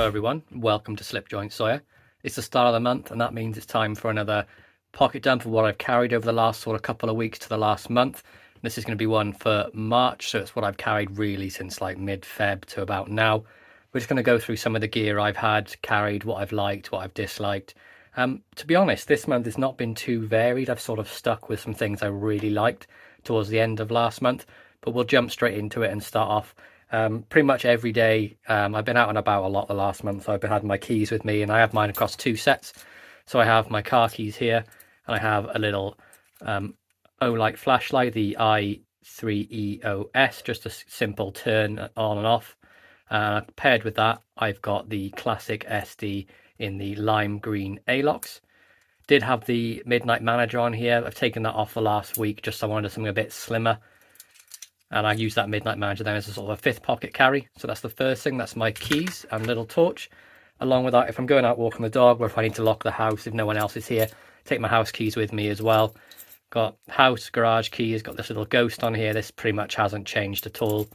Hello everyone, welcome to Slipjoint Sawyer. It's the start of the month and that means it's time for another pocket dump of what I've carried over the last sort of couple of weeks to the last month. This is going to be one for March, so it's what I've carried really since like mid-Feb to about now. We're just going to go through some of the gear I've had, carried, what I've liked, what I've disliked. To be honest, this month has not been too varied. I've sort of stuck with some things I really liked towards the end of last month, but we'll jump straight into it and start off. Pretty much every day. I've been out and about a lot the last month, so I've been having my keys with me, and I have mine across two sets. So I have my car keys here, and I have a little O-light flashlight, the i3EOS, just a simple turn on and off. Paired with that, I've got the classic SD in the lime green A-locks. Did have the Midnight Manager on here. I've taken that off the last week, just so I wanted something a bit slimmer. And I use that Midnight Manager then as a sort of a fifth pocket carry. So that's the first thing, that's my keys and little torch. Along with that, if I'm going out walking the dog, or if I need to lock the house, if no one else is here, take my house keys with me as well. Got house, garage keys, got this little ghost on here. This pretty much hasn't changed at all.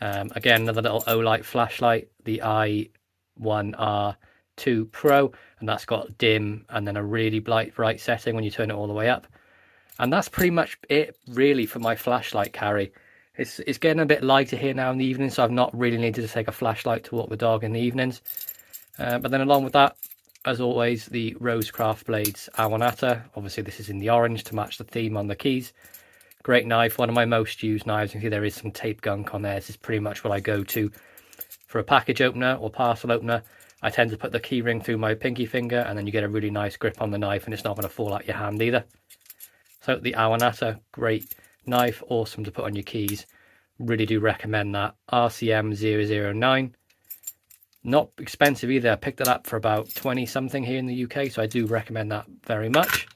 Again, another little O-light flashlight, the i1R2 Pro, and that's got dim and then a really bright setting when you turn it all the way up. And that's pretty much it, really, for my flashlight carry. It's getting a bit lighter here now in the evening, so I've not really needed to take a flashlight to walk the dog in the evenings. But then along with that, as always, the Rosecraft Blades Awanata. Obviously, this is in the orange to match the theme on the keys. Great knife, one of my most used knives. You can see there is some tape gunk on there. This is pretty much what I go to for a package opener or parcel opener. I tend to put the key ring through my pinky finger, and then you get a really nice grip on the knife, and it's not going to fall out your hand either. So the Awanata, great knife, awesome to put on your keys. Really do recommend that. RCM 009. Not expensive either. I picked it up for about 20 something here in the UK, so I do recommend that very much.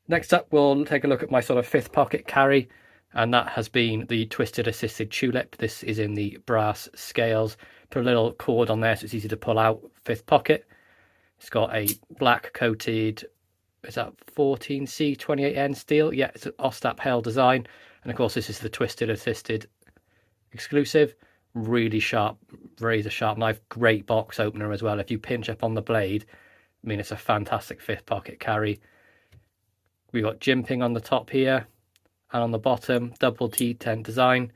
Next up, we'll take a look at my sort of fifth pocket carry, and that has been the Twisted Assisted Tulip. This is in the brass scales. Put a little cord on there so it's easy to pull out. Fifth pocket. It's got a black coated, is that 14C28N steel? Yeah, it's an Ostap Hale design. And of course, this is the Twisted Assisted exclusive. Really sharp, razor sharp knife. Great box opener as well. If you pinch up on the blade, I mean, it's a fantastic fifth pocket carry. We've got jimping on the top here, and on the bottom, double T10 design.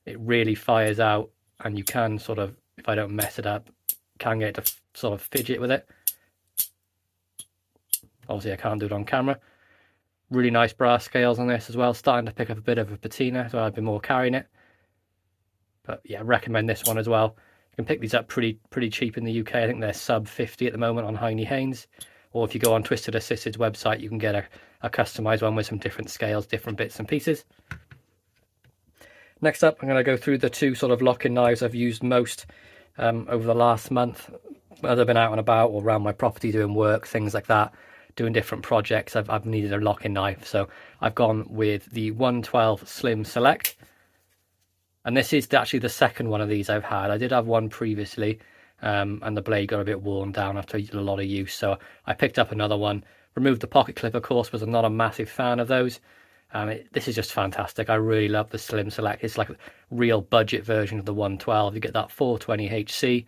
It really fires out, and you can sort of, if I don't mess it up, can get to sort of fidget with it. Obviously, I can't do it on camera. Really nice brass scales on this as well. Starting to pick up a bit of a patina, so I've been more carrying it. But yeah, recommend this one as well. You can pick these up pretty cheap in the UK. I think they're sub 50 at the moment on Heine Haynes. Or if you go on Twisted Assisted's website, you can get a customised one with some different scales, different bits and pieces. Next up, I'm going to go through the two sort of lock-in knives I've used most over the last month. As I've been out and about or around my property doing work, things like that. Doing different projects, I've needed a lock-in knife, so I've gone with the 112 Slim Select, and this is actually the second one of these I've had. I did have one previously, and the blade got a bit worn down after a lot of use, so I picked up another one. Removed the pocket clip, of course, because I'm not a massive fan of those. This is just fantastic. I really love the Slim Select. It's like a real budget version of the 112. You get that 420 HC.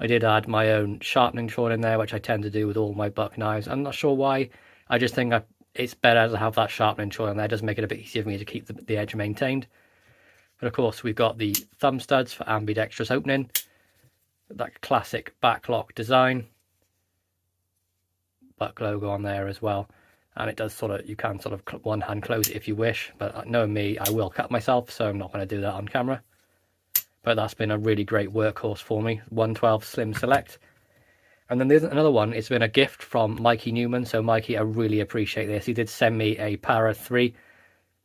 I did add my own sharpening tool in there, which I tend to do with all my buck knives. I'm not sure why. I just think it's better to have that sharpening tool in there. It does make it a bit easier for me to keep the edge maintained. But of course, we've got the thumb studs for ambidextrous opening. That classic backlock design. Buck logo on there as well. And it does sort of, you can sort of one hand close it if you wish. But knowing me, I will cut myself, so I'm not going to do that on camera. But that's been a really great workhorse for me, 112 Slim Select. And then there's another one. It's been a gift from Mikey Newman. So Mikey, I really appreciate this. He did send me a Para 3.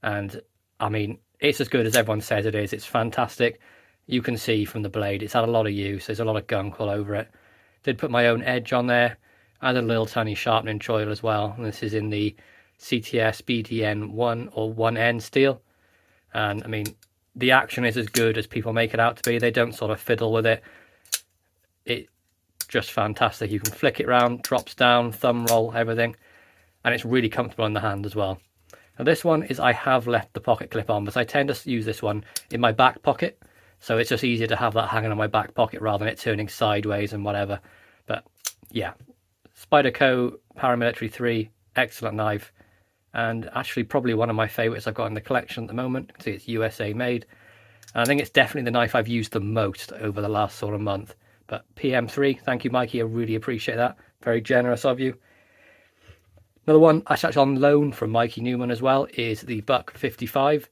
And I mean, it's as good as everyone says it is. It's fantastic. You can see from the blade, it's had a lot of use. There's a lot of gunk all over it. Did put my own edge on there. Added a little tiny sharpening choil as well. And this is in the CTS BDN 1 or 1N steel. And I mean, the action is as good as people make it out to be. They don't sort of fiddle with it. It's just fantastic. You can flick it around, drops down, thumb roll, everything. And it's really comfortable in the hand as well. Now this one is, I have left the pocket clip on, but I tend to use this one in my back pocket. So it's just easier to have that hanging on my back pocket rather than it turning sideways and whatever. But yeah, Spyderco Paramilitary 3, excellent knife. And actually probably one of my favourites I've got in the collection at the moment. You can see it's USA made. And I think it's definitely the knife I've used the most over the last sort of month. But PM3, thank you, Mikey. I really appreciate that. Very generous of you. Another one I actually on loan from Mikey Newman as well is the Buck 55.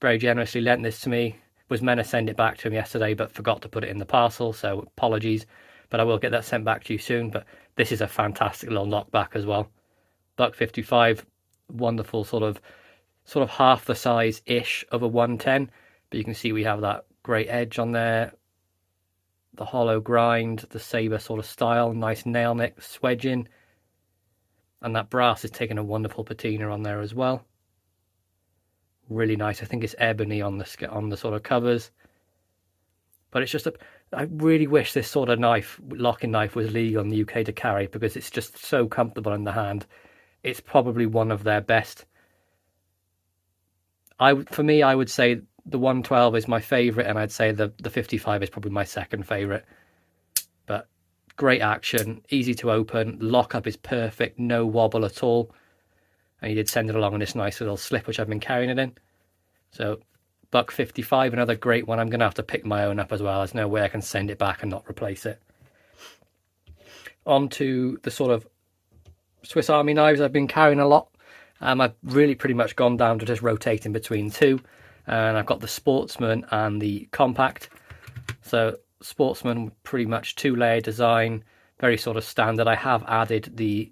Very generously lent this to me. Was meant to send it back to him yesterday, but forgot to put it in the parcel, so apologies. But I will get that sent back to you soon. But this is a fantastic little knockback as well. Buck 55, wonderful sort of half the size-ish of a 110. But you can see we have that great edge on there. The hollow grind, the saber sort of style, nice nail nick, swedging. And that brass is taking a wonderful patina on there as well. Really nice. I think it's ebony on the sort of covers. But it's just I really wish this sort of knife, locking knife, was legal in the UK to carry because it's just so comfortable in the hand. It's probably one of their best. For me, I would say the 112 is my favourite, and I'd say the 55 is probably my second favourite. But great action, easy to open, lockup is perfect, no wobble at all. And he did send it along in this nice little slip, which I've been carrying it in. So, Buck 55, another great one. I'm going to have to pick my own up as well. There's no way I can send it back and not replace it. On to the sort of Swiss Army knives I've been carrying a lot. I've really pretty much gone down to just rotating between two. And I've got the Sportsman and the Compact. So, Sportsman, pretty much two-layer design, very sort of standard. I have added the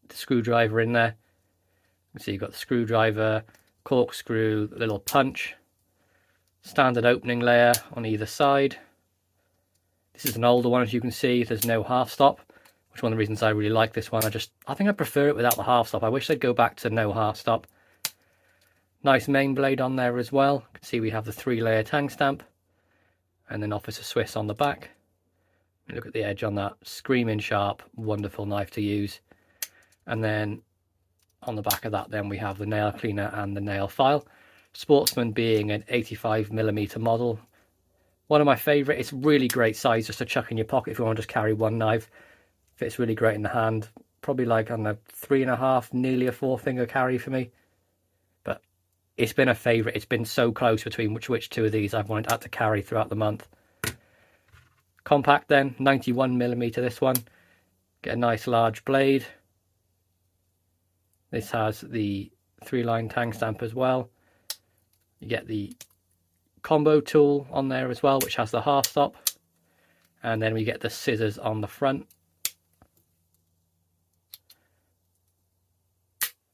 screwdriver in there. So you've got the screwdriver, corkscrew, little punch, standard opening layer on either side. This is an older one, as you can see. There's no half stop, which is one of the reasons I really like this one. I think I prefer it without the half stop. I wish they'd go back to no half stop. Nice main blade on there as well. You can see we have the 3-layer tang stamp, and then Officer Swiss on the back. Look at the edge on that, screaming sharp, wonderful knife to use. And then on the back of that, then we have the nail cleaner and the nail file. Sportsman being an 85mm model. One of my favourite. It's really great size just to chuck in your pocket if you want to just carry one knife. Fits really great in the hand. Probably like on the 3.5, nearly a 4-finger carry for me. But it's been a favourite. It's been so close between which two of these I've wanted to carry throughout the month. Compact then, 91mm this one. Get a nice large blade. This has the 3-line tang stamp as well. You get the combo tool on there as well, which has the half stop. And then we get the scissors on the front.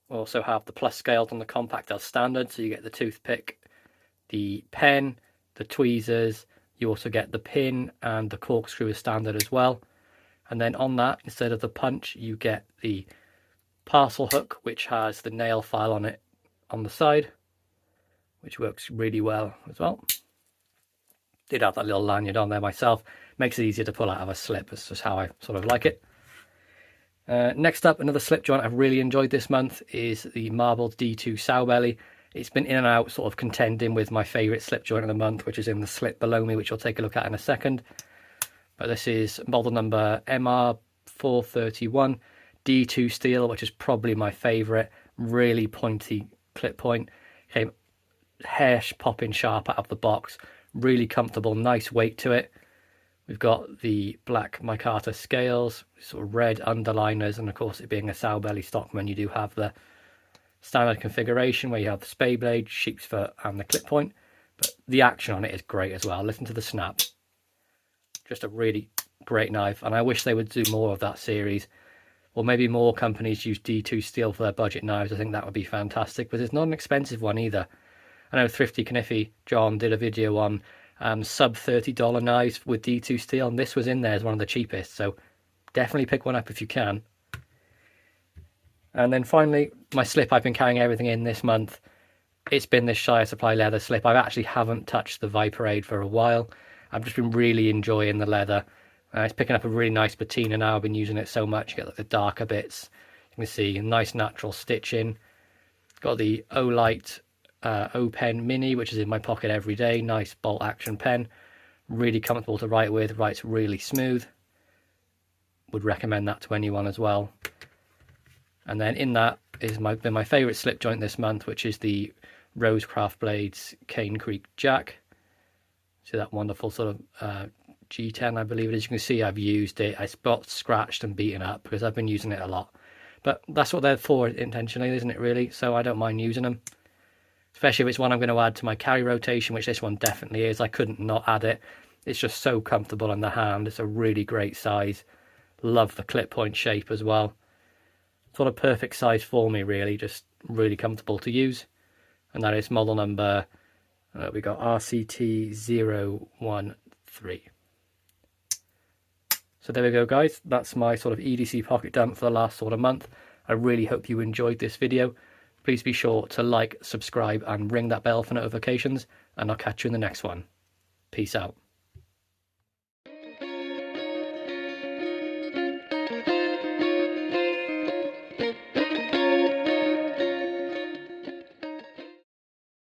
We also have the plus scales on the Compact as standard. So you get the toothpick, the pen, the tweezers. You also get the pin and the corkscrew as standard as well. And then on that, instead of the punch, you get the parcel hook, which has the nail file on it on the side, which works really well as well. Did have that little lanyard on there myself. Makes it easier to pull out of a slip. That's just how I sort of like it. Next up, another slip joint I've really enjoyed this month is the marbled D2 sow belly. It's been in and out, sort of contending with my favourite slip joint of the month, which is in the slip below me, which I'll take a look at in a second. But this is model number MR431. D2 steel, which is probably my favourite. Really pointy clip point. Came hair popping sharp out of the box. Really comfortable, nice weight to it. We've got the black micarta scales, sort of red underliners, and of course it being a sow belly stockman, you do have the standard configuration where you have the spade blade, sheep's foot, and the clip point. But the action on it is great as well. Listen to the snap. Just a really great knife, and I wish they would do more of that series. Or maybe more companies use D2 steel for their budget knives. I think that would be fantastic, but it's not an expensive one either. I know Thrifty Kniffy John did a video on sub $30 knives with D2 steel, and this was in there as one of the cheapest, so definitely pick one up if you can. And then finally, my slip I've been carrying everything in this month. It's been this Shire Supply leather slip. I actually haven't touched the Viperade for a while. I've just been really enjoying the leather. It's picking up a really nice patina now. I've been using it so much. You get like the darker bits. You can see a nice natural stitching. Got the Olight O Pen Mini, which is in my pocket every day. Nice bolt action pen, really comfortable to write with, writes really smooth. Would recommend that to anyone as well. And then in that is been my favourite slip joint this month, which is the Rosecraft Blades Cane Creek Jack. See that wonderful sort of G10, I believe it is. You can see I've used it. It's got scratched and beaten up because I've been using it a lot. But that's what they're for intentionally, isn't it, really? So I don't mind using them. Especially if it's one I'm going to add to my carry rotation, which this one definitely is. I couldn't not add it. It's just so comfortable in the hand. It's a really great size. Love the clip point shape as well. Sort of perfect size for me, really. Just really comfortable to use. And that is model number, we got RCT013. So there we go, guys. That's my sort of EDC pocket dump for the last sort of month. I really hope you enjoyed this video. Please be sure to like, subscribe, and ring that bell for notifications. And I'll catch you in the next one. Peace out.